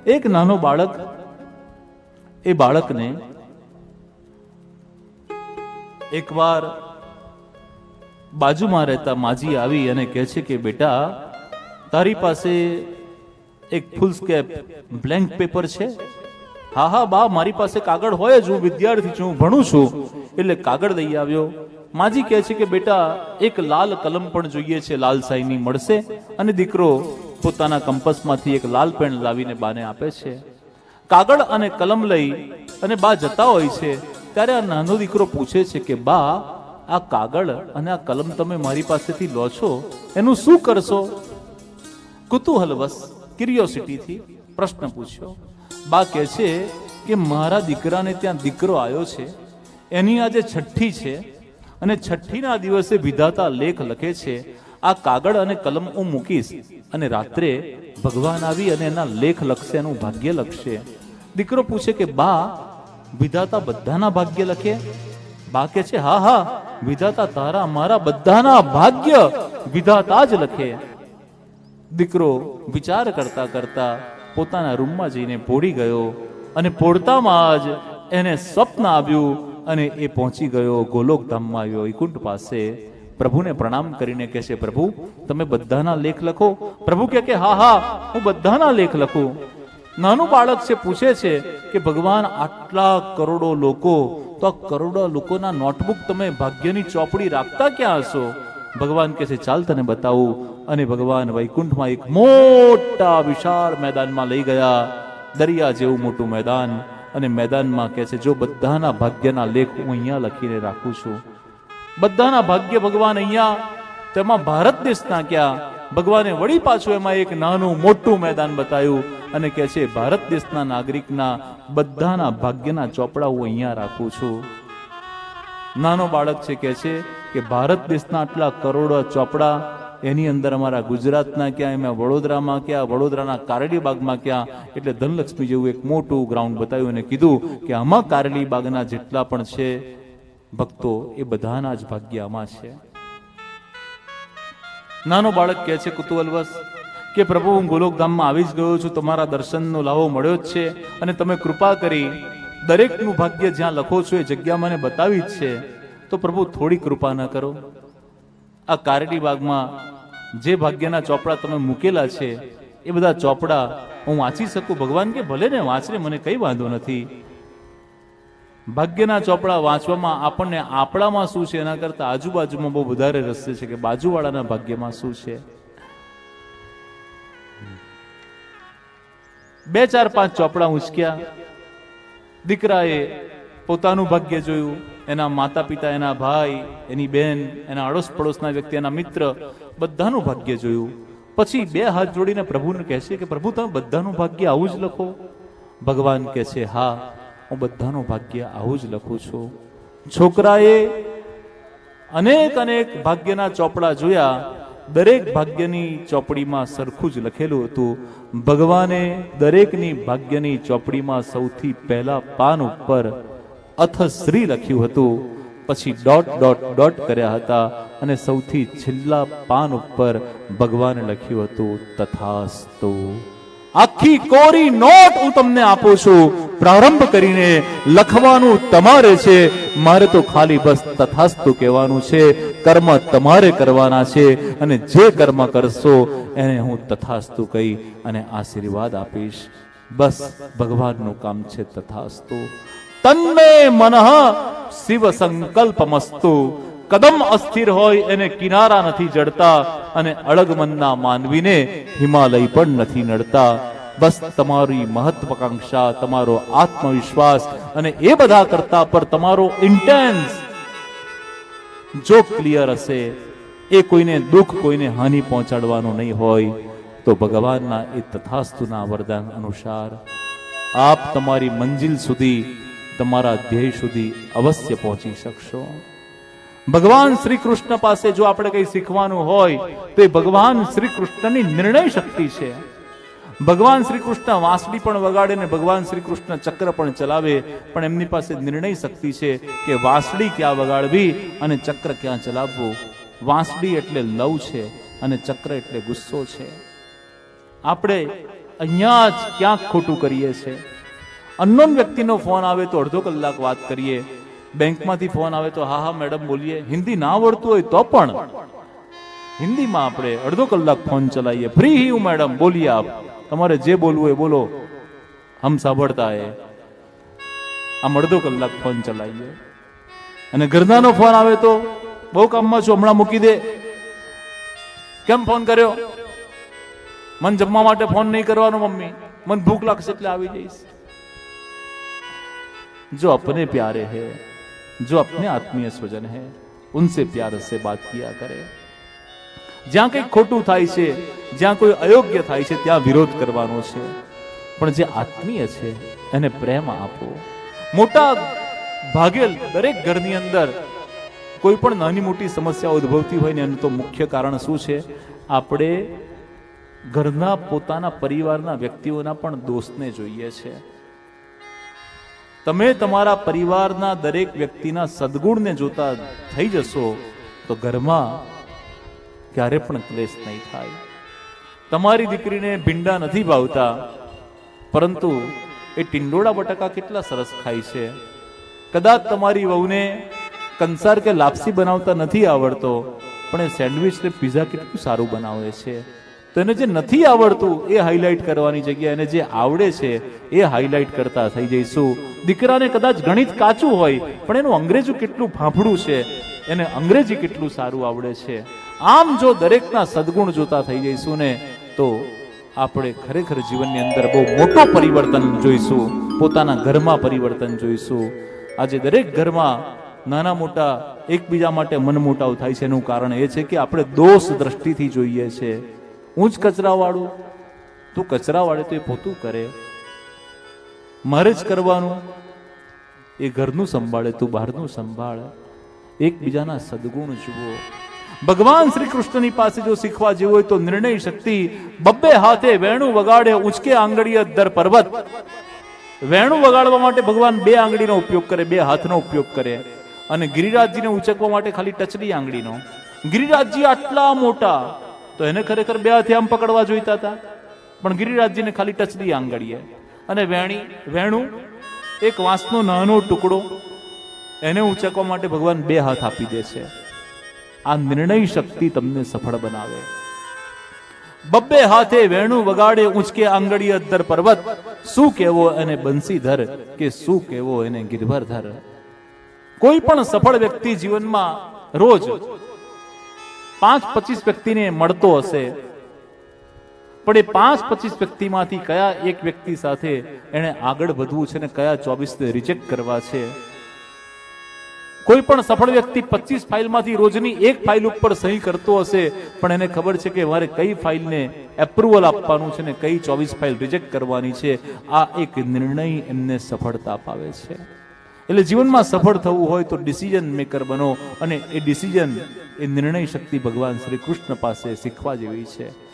એક નાનો બાળક, એ બાળકને એકવાર બાજુમાં રહેતા માજી આવી અને કહે છે કે બેટા, તારી પાસે એક ફૂલ સ્કેપ બ્લેન્ક પેપર છે? હા હા બા, મારી પાસે કાગળ હોય જ, હું વિદ્યાર્થી છું, હું ભણું છું. એટલે કાગળ લઈ આવ્યો. માજી કહે છે કે બેટા, એક લાલ કલમ પણ જોઈએ છે, લાલ શાહીની મળશે? અને દીકરો પોતાના કંપસમાંથી એક લાલ પેન લાવીને બાને આપે છે. કાગળ અને કલમ લઈ અને બા જતા હોય છે ત્યારે આ નાનો દીકરો પૂછે છે કે બા, આ કાગળ અને આ કલમ તમે મારી પાસેથી લો છો, એનું શું કરશો? કુતૂહલવશ, ક્યુરિયોસિટીથી પ્રશ્ન પૂછ્યો. બા કહે છે કે મારા દીકરાને ત્યાં દીકરો આવ્યો છે, એની આજે છઠ્ઠી છે, અને છઠ્ઠીના દિવસે વિધાતા લેખ લખે છે. આ કાગળ અને કલમ હું મૂકીશ અને રાત્રે ભગવાન આવી અને એના લેખ લખશે, એનું ભાગ્ય લખશે. દીકરો પૂછે કે બા, વિધાતા બધાના ભાગ્ય લખે? બા કહે છે હા હા, વિધાતા તારા મારા બધાના ભાગ્ય વિધાતા જ લખે. દીકરો વિચાર કરતા કરતા પોતાના રૂમમાં જઈને પોડી ગયો, અને પોડતામાં જ એને સ્વપ્ન આવ્યું અને એ પહોંચી ગયો ગોલોકધામમાં આવ્યો, વૈકુંઠ પાસે. પ્રભુને પ્રણામ કરીને કહે છે, પ્રભુ તમે બધાના લેખ લખો? પ્રભુ કહે કે હા હા, હું બધાના લેખ લખું. નાનું બાળક છે, પૂછે છે કે ભગવાન, આટલા કરોડો લોકો, તો આ કરોડો લોકોના નોટબુક તમે ભાગ્યની ચોપડી રાખતા ક્યાં હશો? ભગવાન કહે છે ચાલ તને બતાવું. અને ભગવાન વૈકુંઠમાં એક મોટા વિશાળ મેદાનમાં લઈ ગયા, દરિયા જેવું મોટું મેદાન. અને મેદાનમાં કહે છે જો બધાના ભાગ્યના લેખ હું અહીંયા લખીને રાખું છું, બધાના ભાગ્ય ભગવાન અહીંયા, તેમાં ભારત દેશના ક્યાં? ભગવાને વળી પાછું એમાં એક નાનું મોટું મેદાન બતાવ્યું અને કહે છે ભારત દેશના નાગરિકના બધાના ભાગ્યના ચોપડા હું અહીંયા રાખું છું. નાનો બાળક છે, કહે છે કે ભારત દેશના આટલા કરોડો ચોપડા, એની અંદર અમારા ગુજરાતના ક્યાં, એમાં વડોદરામાં ક્યાં, વડોદરાના કારેલીબાગમાં ક્યાં? એટલે ધનલક્ષ્મી જેવું એક મોટું ગ્રાઉન્ડ બતાવ્યું અને કીધું કે આમાં કારેલીબાગના જેટલા પણ છે ભક્તો, એ બધાના જ ભાગ્ય આમાં છે. નાનો બાળક કહે છે કુતૂહલવશ કે પ્રભુ, હું ગોલોકધામમાં આવી જ ગયો છું, તમારા દર્શનનો લાવો મળ્યો જ છે, અને તમે કૃપા કરી દરેકનું ભાગ્ય જ્યાં લખો છો એ જગ્યા મને બતાવી જ છે, તો પ્રભુ થોડી કૃપા ન કરો? આ કારેલીબાગમાં જે ભાગ્યના ચોપડા તમે મૂકેલા છે એ બધા ચોપડા હું વાંચી શકું? ભગવાન કે ભલે ને વાંચને, મને કઈ વાંધો નથી. ભાગ્યના ચોપડા વાંચવામાં આપણને આપણામાં શું છે એના કરતા આજુબાજુમાં બહુ વધારે રસ છે કે બાજુવાળાના ભાગ્યમાં શું છે. 2 4 5 ચોપડા ઉંચક્યા. દીકરાએ પોતાનું ભાગ્ય જોયું, એના માતા પિતા, એના ભાઈ, એની બેન, એના અડોશ પડોશના વ્યક્તિ, એના મિત્ર, બધાનું ભાગ્ય જોયું. પછી 2 હાથ જોડીને પ્રભુને કહે છે કે પ્રભુ, તમે બધાનું ભાગ્ય આવું જ લખો? ભગવાન કહે છે હા, હું બધાનું ભાગ્ય આવું જ લખું છું. છોકરાએ અનેક અનેક ભાગ્યના ચોપડા જોયા, દરેક ભાગ્યની ચોપડીમાં સરખું જ લખેલું હતું. ભગવાને દરેકની ભાગ્યની ચોપડીમાં સૌથી પહેલા પાન ઉપર અથશ્રી લખ્યું હતું, પછી ડોટ ડોટ ડોટ કર્યા હતા, અને સૌથી છેલ્લા પાન ઉપર ભગવાને લખ્યું હતું તથાસ્તુ. આખી કોરી નોટ હું તમને આપું છું, પ્રારંભ કરીને લખવાનું તમારે છે, મારે તો ખાલી બસ તથાસ્તુ કહેવાનું છે. કર્મ તમારે કરવાના છે, અને જે કર્મ કરશો એને હું તથાસ્તુ કહી અને આશીર્વાદ આપીશ. બસ ભગવાનનું કામ છે તથાસ્તુ. તન્મે મનઃ શિવ સંકલ્પમસ્તુ. કદમ અસ્થિર હોય એને કિનારા નથી જડતા, અને અળગ મનના માનવીને હિમાલય પણ નથી નડતા. બસ તમારી મહત્વાકાંક્ષા, તમારો આત્મવિશ્વાસ અને એ બધા કરતા પર તમારો ઇન્ટેન્સ જો ક્લિયર હશે, એ કોઈને દુઃખ, કોઈને હાનિ પહોંચાડવાનું નહીં હોય, તો ભગવાનના એ તથાસ્તુના વરદાન અનુસાર આપ તમારી મંજિલ સુધી, તમારા ધ્યેય સુધી અવશ્ય પહોંચી શકશો. ભગવાન શ્રી કૃષ્ણ પાસે જો આપણે કંઈ શીખવાનું હોય તો એ ભગવાન શ્રી કૃષ્ણની નિર્ણય શક્તિ છે. ભગવાન શ્રી કૃષ્ણ વાંસળી પણ વગાડે ને ભગવાન શ્રી કૃષ્ણ ચક્ર પણ ચલાવે, પણ એમની પાસે નિર્ણય શક્તિ છે કે વાંસળી ક્યાં વગાડવી અને ચક્ર ક્યાં ચલાવવું. વાંસળી એટલે લવ છે અને ચક્ર એટલે ગુસ્સો છે. આપણે અહીંયા જ ક્યાંક ખોટું કરીએ છે. અનનોન વ્યક્તિનો ફોન આવે તો અડધો કલાક વાત કરીએ, બેંકમાંથી ફોન આવે તો હા મેડમ બોલીએ. હિન્દી ના આવડતું હોય તો પણ હિન્દીમાં આપણે અડધો કલાક ફોન ચલાવીએ. ફ્રી હી હું મેડમ, બોલીએ આપ, તમારે જે બોલવું હોય બોલો, હમ સાંભળતા હે. આમ અડધો કલાક ફોન ચલાવીએ. અને ઘરનાનો ફોન આવે તો બહુ કામમાં છું, હમણાં મૂકી દે. કેમ ફોન કર્યો? મન જમવા માટે ફોન નહીં કરવાનો મમ્મી, મન ભૂખ લાગશે એટલે આવી જઈશ. जो अपने प्यारे हैं, जो अपने आत्मीय स्वजन है, उनसे प्यार से बात किया करे. જ્યાં કંઈક ખોટું થાય છે, જ્યાં કોઈ અયોગ્ય થાય છે, ત્યાં વિરોધ કરવાનો છે. પણ જે આત્મીય છે એને પ્રેમ આપો. મોટા ભાગે દરેક ઘરની અંદર કોઈ પણ નાની મોટી સમસ્યા ઉદ્ભવતી હોય ને એનું તો મુખ્ય કારણ શું છે? આપણે ઘરના પોતાના પરિવારના વ્યક્તિઓના પણ દોષને જોઈએ છે. તમે તમારા પરિવારના દરેક વ્યક્તિના સદગુણને જોતા થઈ જશો તો ઘરમાં ક્યારે પણ ક્લેશ નહીં થાય. તમારી દીકરીને ભીંડા નથી ભાવતા, પરંતુ એ ટિંડોળા બટાકા કેટલા સરસ ખાય છે. કદાચ તમારી વહુને કંસાર કે લાપસી બનાવતા નથી આવડતો, પણ એ સેન્ડવિચ ને પીઝા કેટલું સારું બનાવે છે. તો એને જે નથી આવડતું એ હાઇલાઇટ કરવાની જગ્યાએ એને જે આવડે છે એ હાઇલાઇટ કરતા થઈ જઈશું. દીકરાને કદાચ ગણિત કાચું હોય પણ એનું અંગ્રેજી કેટલું ફાંફડું છે, એને અંગ્રેજી કેટલું સારું આવડે છે. આમ જો દરેકના સદગુણ જોતા થઈ જઈશું ને તો આપણે ખરેખર જીવનની અંદર બહુ મોટો પરિવર્તન જોઈશું. પોતાના ઘરમાં પરિવર્તન જોઈશું. આજે દરેક ઘરમાં નાના મોટા એકબીજા માટે મનમોટાવ થાય છે. એનું કારણ એ છે કે આપણે દોષ દ્રષ્ટિથી જોઈએ છે. ઊંચ કચરા વાળું, તું કચરા વાળે તો એ પોતું કરે, મારે જ કરવાનું. એ ઘરનું સંભાળે, તું બહારનું સંભાળે. એકબીજાના સદગુણ જુઓ. ભગવાન શ્રી કૃષ્ણની પાસે જો શીખવા જેવું હોય તો નિર્ણય શક્તિ. બબ્બે હાથે વેણું વગાડે, ઊંચકે આંગળી દર પર્વત. વેણું વગાડવા માટે ભગવાન બે આંગળીનો ઉપયોગ કરે, બે હાથનો ઉપયોગ કરે. અને ગિરિરાજજીને ઉચકવા માટે ખાલી ટચલી આંગળીનો. ગિરિરાજજી આટલા મોટા તો એને ખરેખર બે હાથે આમ પકડવા જોઈતા હતા, પણ ગિરિરાજજીને ખાલી ટચલી આંગળીએ. અને વેણું એક વાંસનો નાનો ટુકડો, એને ઉચકવા માટે ભગવાન બે હાથ આપી દે છે. આ નિર્ણય શક્તિ તમને સફળ બનાવે. બબ્બે હાથે વેણું વગાડે, ઊંચકે આંગળી અદ્દર પર્વત. શું કહેવો એને બંસીધર, કે શું કહેવો એને ગિરધર. કોઈ પણ સફળ વ્યક્તિ જીવનમાં રોજ 5-25 વ્યક્તિને મળતો હશે, પણ એ 5-25 વ્યક્તિમાંથી કયા એક વ્યક્તિ સાથે એને આગળ વધવું છે ને કયા 24 રિજેક્ટ કરવા છે. કોઈ પણ સફળ વ્યક્તિ 25 ફાઇલમાંથી રોજની એક ફાઇલ ઉપર સહી કરતો હશે, પણ એને ખબર છે કે મારે કઈ ફાઇલને એપ્રુવલ આપવાનું છે ને કઈ 24 ફાઇલ રિજેક્ટ કરવાની છે. આ એક નિર્ણય એમને સફળતા અપાવે છે. એટલે જીવનમાં સફળ થવું હોય તો ડિસિઝન મેકર બનો, અને એ ડિસિઝન, એ નિર્ણય શક્તિ ભગવાન શ્રી કૃષ્ણ પાસે શીખવા જેવી છે.